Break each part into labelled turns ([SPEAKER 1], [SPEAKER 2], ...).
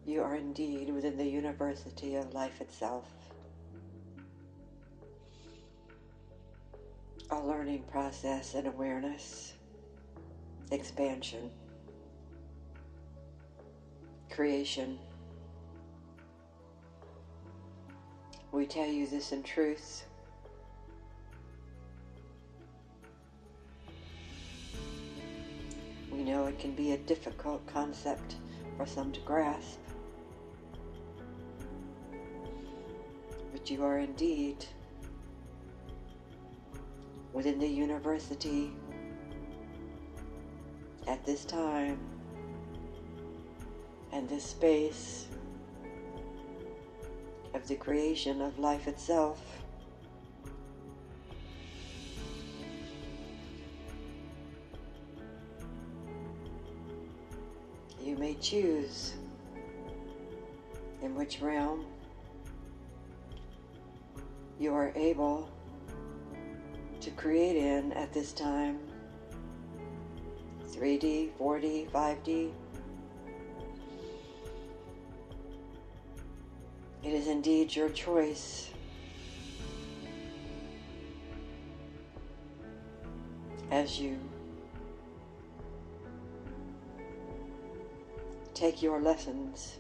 [SPEAKER 1] You are indeed within the university of life itself, a learning process and awareness, expansion, creation. We tell you this in truth. We know it can be a difficult concept for some to grasp, but you are indeed within the university at this time and this space of the creation of life itself. You may choose in which realm you are able to create in at this time. 3D, 4D, 5D. It is indeed your choice as you take your lessons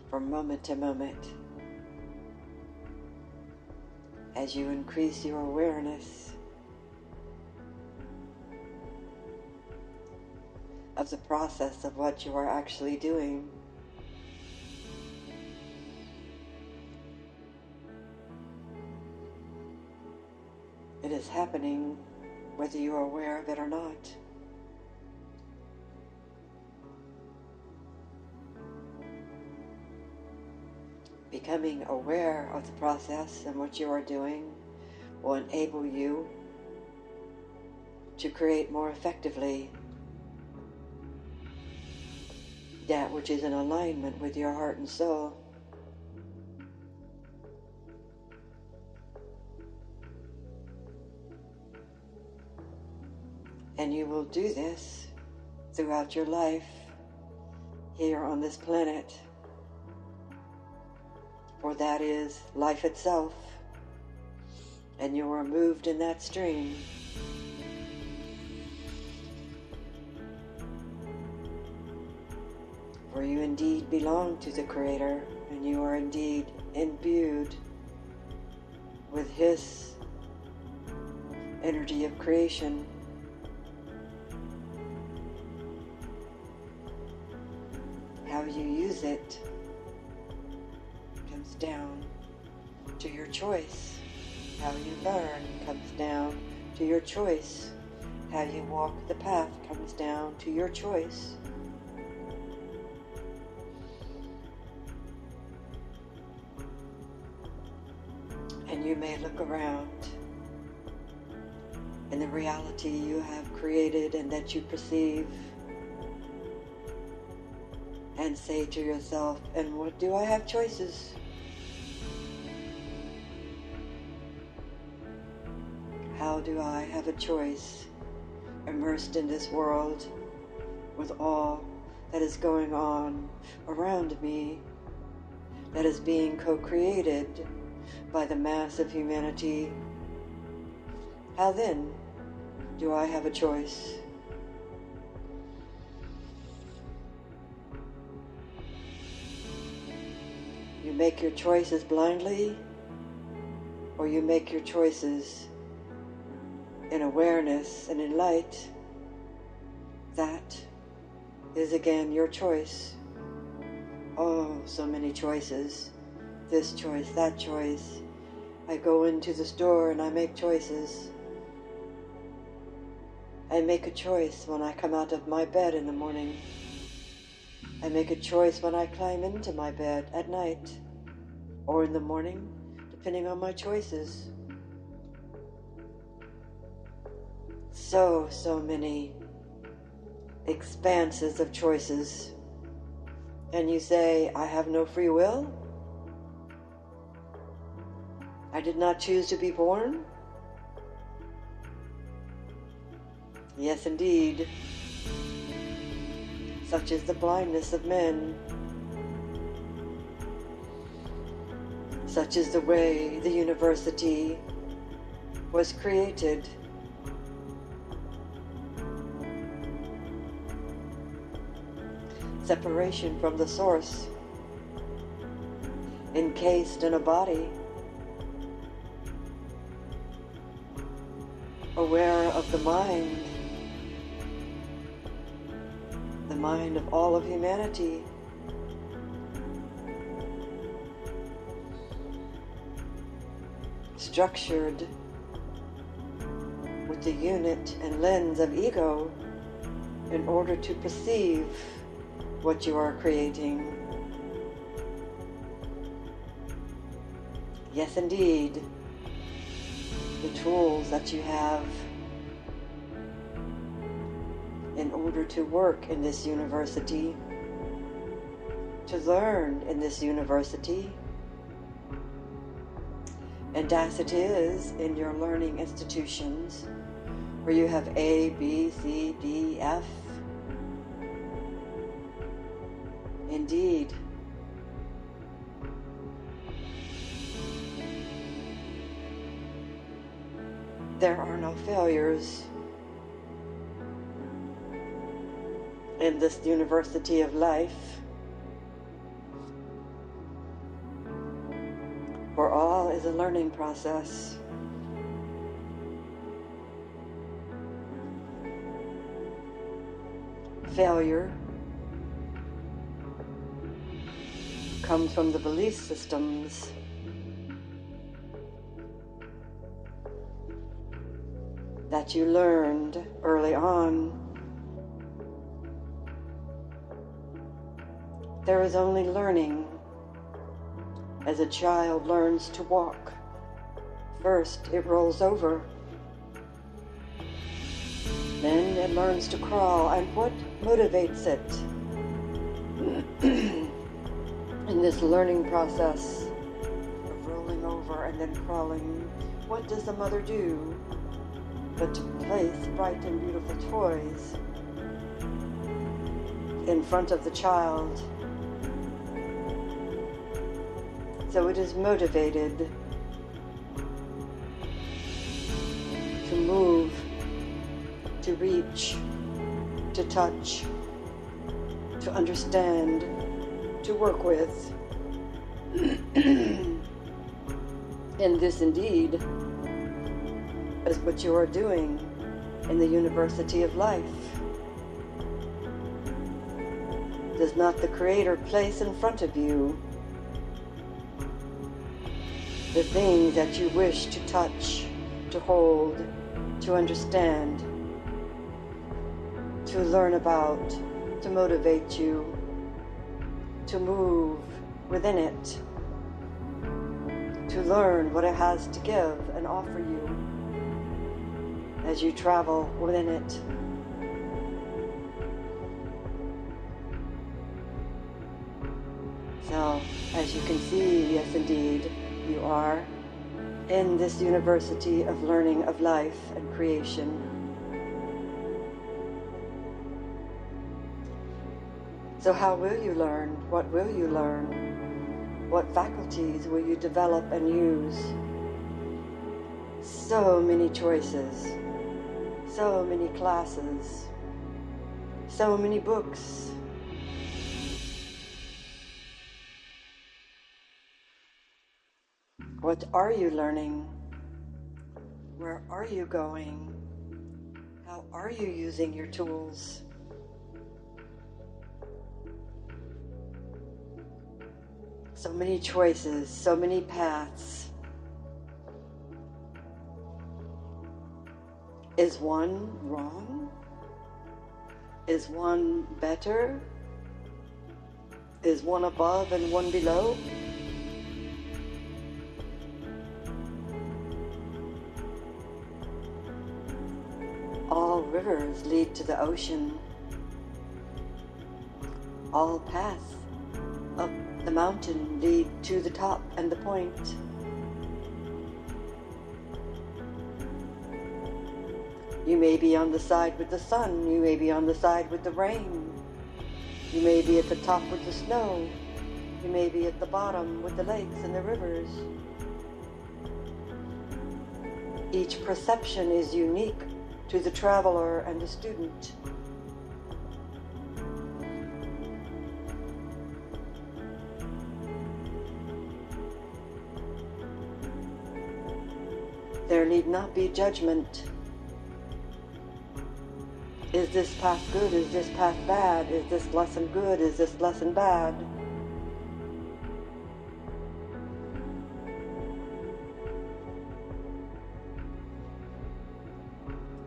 [SPEAKER 1] from moment to moment, as you increase your awareness of the process of what you are actually doing. It is happening whether you are aware of it or not. Becoming aware of the process and what you are doing will enable you to create more effectively that which is in alignment with your heart and soul. And you will do this throughout your life here on this planet, for that is life itself, and you are moved in that stream. For you indeed belong to the Creator, and you are indeed imbued with His energy of creation. How you use it comes down to your choice. How you learn comes down to your choice. How you walk the path comes down to your choice. And you may look around in the reality you have created and that you perceive, and say to yourself, and what do I have choices? How do I have a choice immersed in this world with all that is going on around me, that is being co-created by the mass of humanity? How then do I have a choice? You make your choices blindly, or you make your choices in awareness and in light. That is again your choice. Oh, so many choices. This choice, that choice. I go into the store and I make choices. I make a choice when I come out of my bed in the morning. I make a choice when I climb into my bed at night or in the morning, depending on my choices. So many expanses of choices. And you say, I have no free will? I did not choose to be born? Yes, indeed. such is the blindness of men. Such is the way the university was created. Separation from the source, encased in a body, aware of the mind of all of humanity. Structured with the unit and lens of ego in order to perceive what you are creating. Yes, indeed, the tools that you have in order to work in this university, to learn in this university, and as it is in your learning institutions, where you have A, B, C, D, F, indeed, there are no failures in this university of life, for all is a learning process. Failure comes from the belief systems that you learned early on. There is only learning. As a child learns to walk, first it rolls over, then it learns to crawl, and what motivates it in this learning process of rolling over and then crawling? What does the mother do but to place bright and beautiful toys in front of the child? So it is motivated to move, to reach, to touch, to understand, to work with. And this indeed is what you are doing in the University of Life. Does not the Creator place in front of you the things that you wish to touch, to hold, to understand, to learn about, to motivate you, to move within it, to learn what it has to give and offer you as you travel within it? So, as you can see, yes indeed, you are in this university of learning of life and creation. So how will you learn? What will you learn? What faculties will you develop and use? So many choices, so many classes, so many books. What are you learning? Where are you going? How are you using your tools? So many choices, so many paths. Is one wrong? Is one better? Is one above and one below? All rivers lead to the ocean. All paths up the mountain lead to the top and the point. You may be on the side with the sun, you may be on the side with the rain. You may be at the top with the snow. You may be at the bottom with the lakes and the rivers. Each perception is unique to the traveler and the student. There need not be judgment. Is this path good? Is this path bad? Is this lesson good? Is this lesson bad?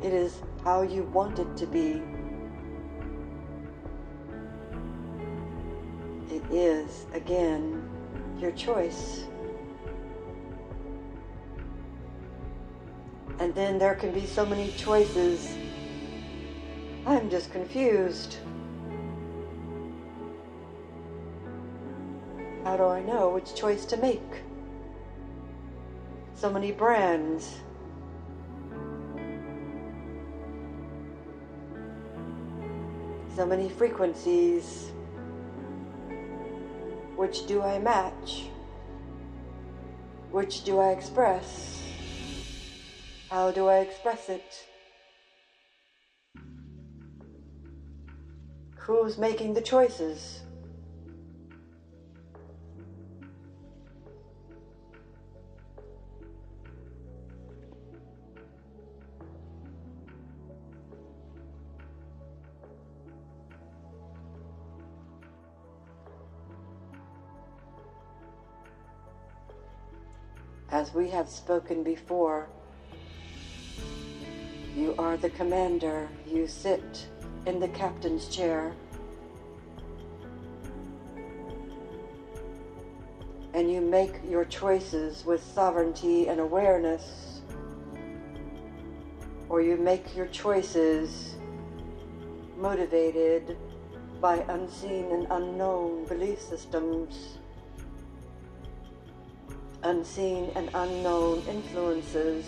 [SPEAKER 1] It is how you want it to be. It is, again, your choice. And then there can be so many choices. I'm just confused. How do I know which choice to make? So many brands. So many frequencies. Which do I match? Which do I express? How do I express it? Who's making the choices? As we have spoken before, you are the commander. You sit in the captain's chair. And you make your choices with sovereignty and awareness. Or you make your choices motivated by unseen and unknown belief systems, unseen and unknown influences.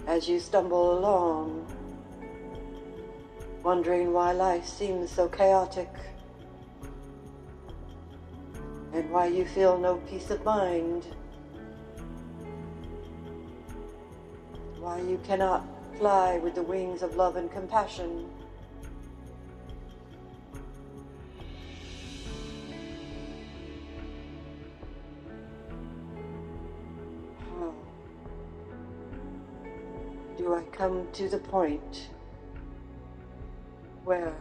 [SPEAKER 1] As you stumble along, wondering why life seems so chaotic, and why you feel no peace of mind, why you cannot fly with the wings of love and compassion. How do I come to the point where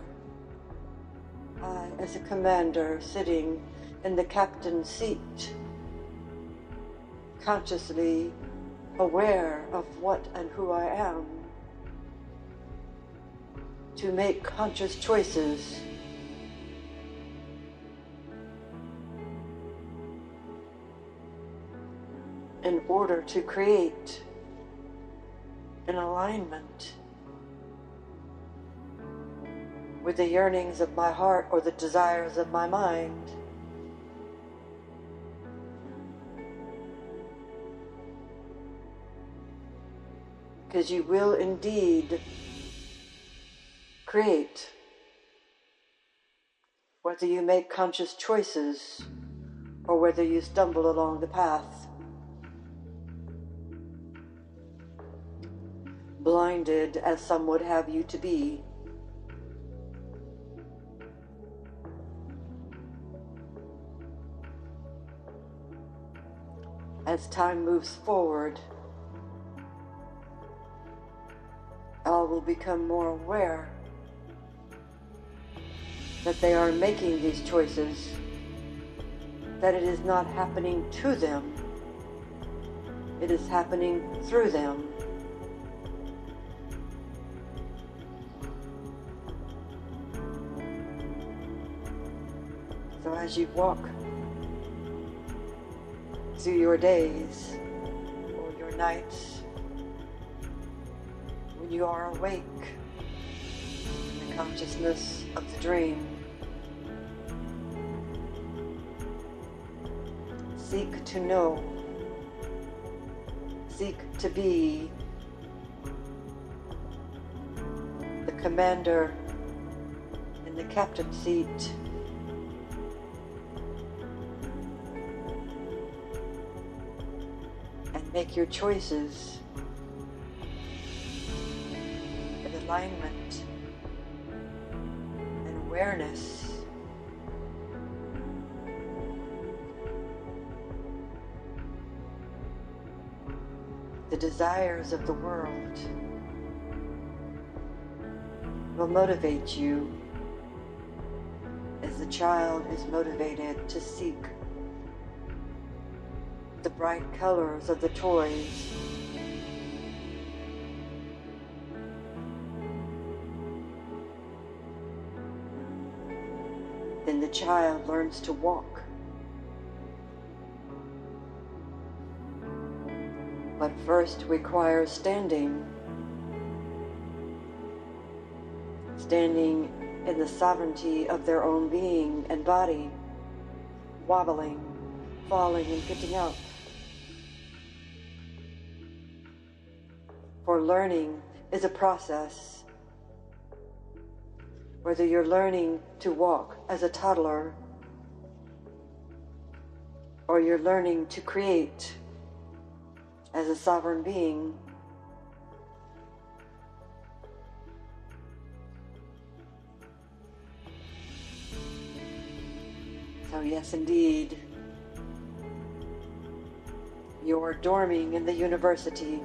[SPEAKER 1] I, as a commander sitting in the captain's seat, consciously aware of what and who I am, to make conscious choices in order to create an alignment with the yearnings of my heart or the desires of my mind. Because you will indeed create, whether you make conscious choices or whether you stumble along the path, blinded as some would have you to be. As time moves forward, all will become more aware that they are making these choices, that it is not happening to them, it is happening through them. So as you walk through your days or your nights, when you are awake in the consciousness of the dream, seek to know, seek to be the commander in the captain's seat. And make your choices in alignment and awareness the desires of the world will motivate you as the child is motivated to seek the bright colors of the toys. Then the child learns to walk. But first requires standing in the sovereignty of their own being and body, wobbling, falling and getting up. For learning is a process. Whether you're learning to walk as a toddler or you're learning to create as a sovereign being, so yes, indeed, you're dorming in the university.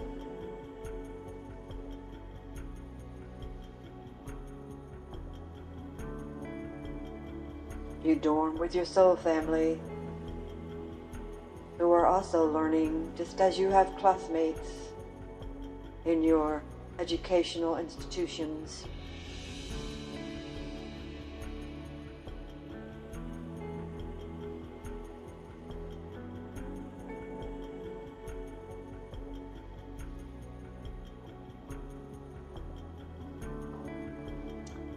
[SPEAKER 1] You dorm with your soul family, who are also learning, just as you have classmates in your educational institutions.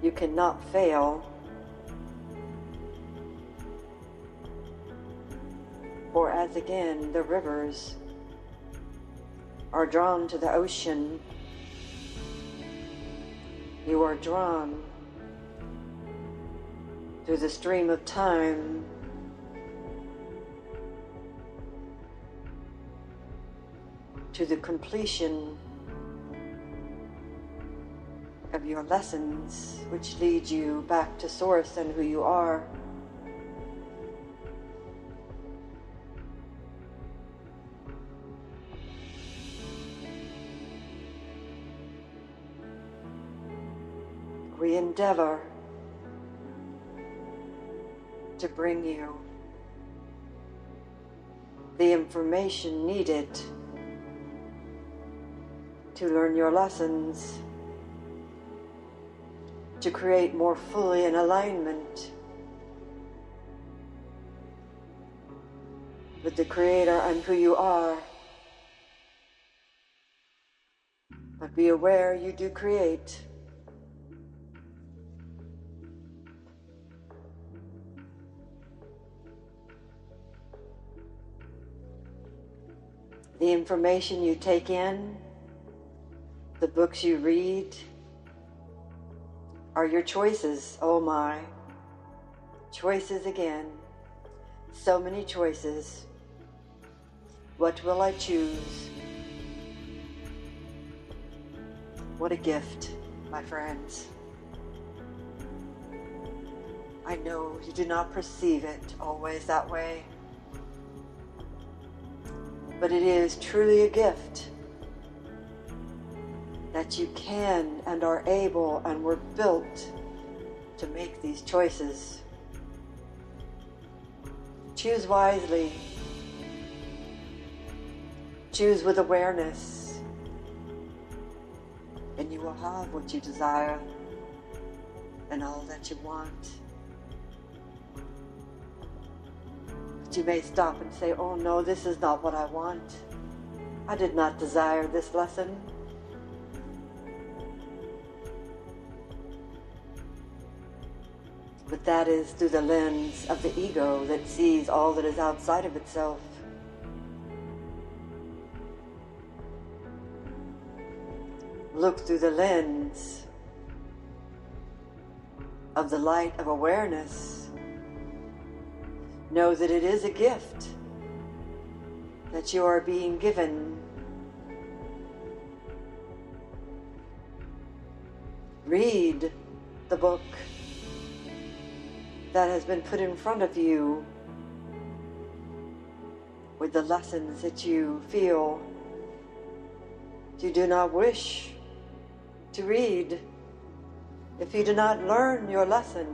[SPEAKER 1] You cannot fail, for as again the rivers are drawn to the ocean, you are drawn through the stream of time to the completion of your lessons, which lead you back to Source and who you are. We endeavor to bring you the information needed to learn your lessons, to create more fully in alignment with the Creator and who you are. But be aware you do create. The information you take in, the books you read, are your choices. Oh my, choices again. So many choices. What will I choose? What a gift, my friends. I know you do not perceive it always that way, but it is truly a gift that you can and are able and were built to make these choices. Choose wisely. Choose with awareness, and you will have what you desire and all that you want. But you may stop and say, oh no, this is not what I want. I did not desire this lesson. But that is through the lens of the ego that sees all that is outside of itself. Look through the lens of the light of awareness, know that it is a gift that you are being given. Read the book that has been put in front of you with the lessons that you feel you do not wish to read. If you do not learn your lesson,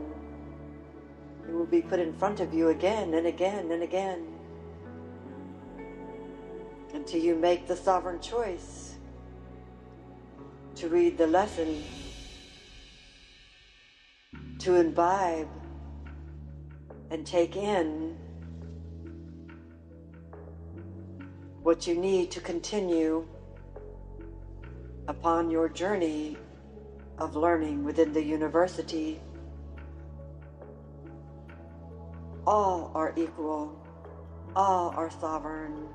[SPEAKER 1] it will be put in front of you again and again and again until you make the sovereign choice to read the lesson, to imbibe and take in what you need to continue upon your journey of learning within the university. All are equal, all are sovereign,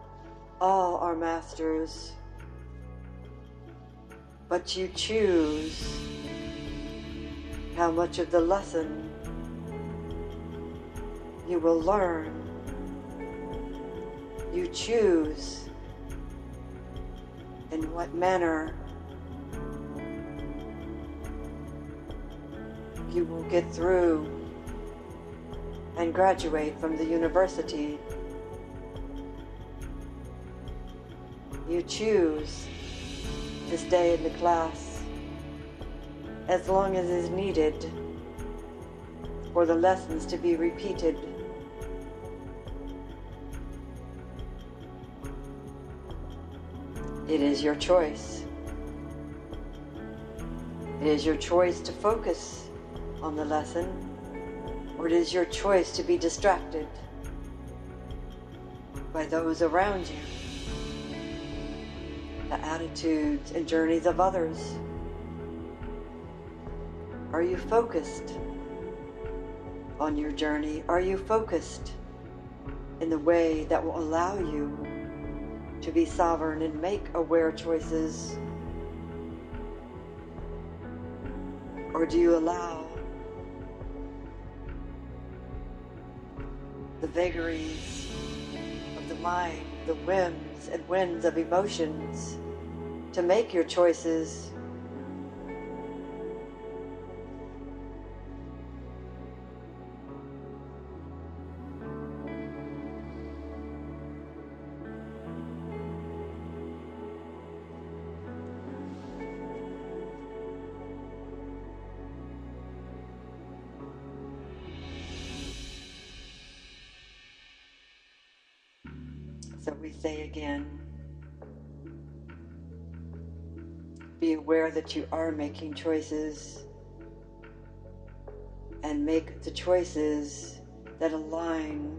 [SPEAKER 1] all are masters, but you choose how much of the lesson you will learn. You choose in what manner you will get through and graduate from the university. You choose to stay in the class as long as is needed for the lessons to be repeated. It is your choice. It is your choice to focus on the lesson, or it is your choice to be distracted by those around you, the attitudes and journeys of others. Are you focused on your journey? Are you focused in the way that will allow you to be sovereign and make aware choices? Or do you allow the vagaries of the mind, the whims and winds of emotions to make your choices? So we say again, be aware that you are making choices, and make the choices that align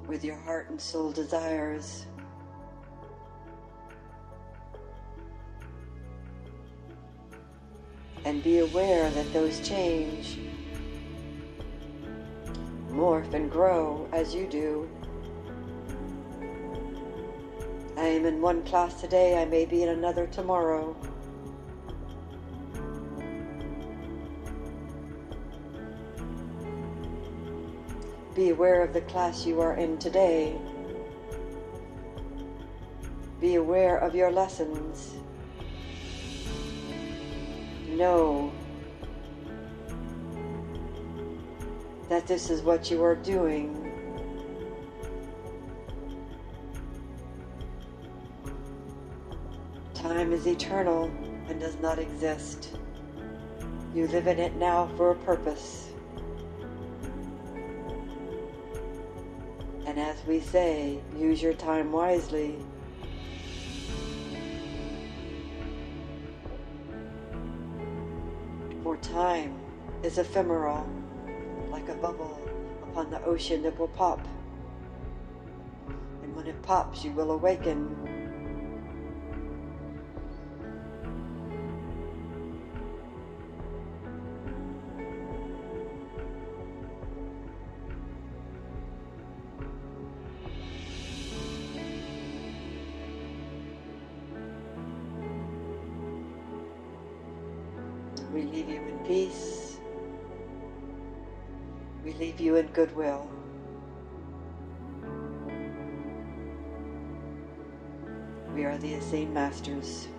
[SPEAKER 1] with your heart and soul desires. And be aware that those change, morph and grow as you do. I am in one class today, I may be in another tomorrow. Be aware of the class you are in today. Be aware of your lessons. Know that this is what you are doing. Time is eternal and does not exist. You live in it now for a purpose. And as we say, use your time wisely. For time is ephemeral, like a bubble upon the ocean that will pop. And when it pops, you will awaken. We leave you in peace. We leave you in goodwill. We are the Essene Masters.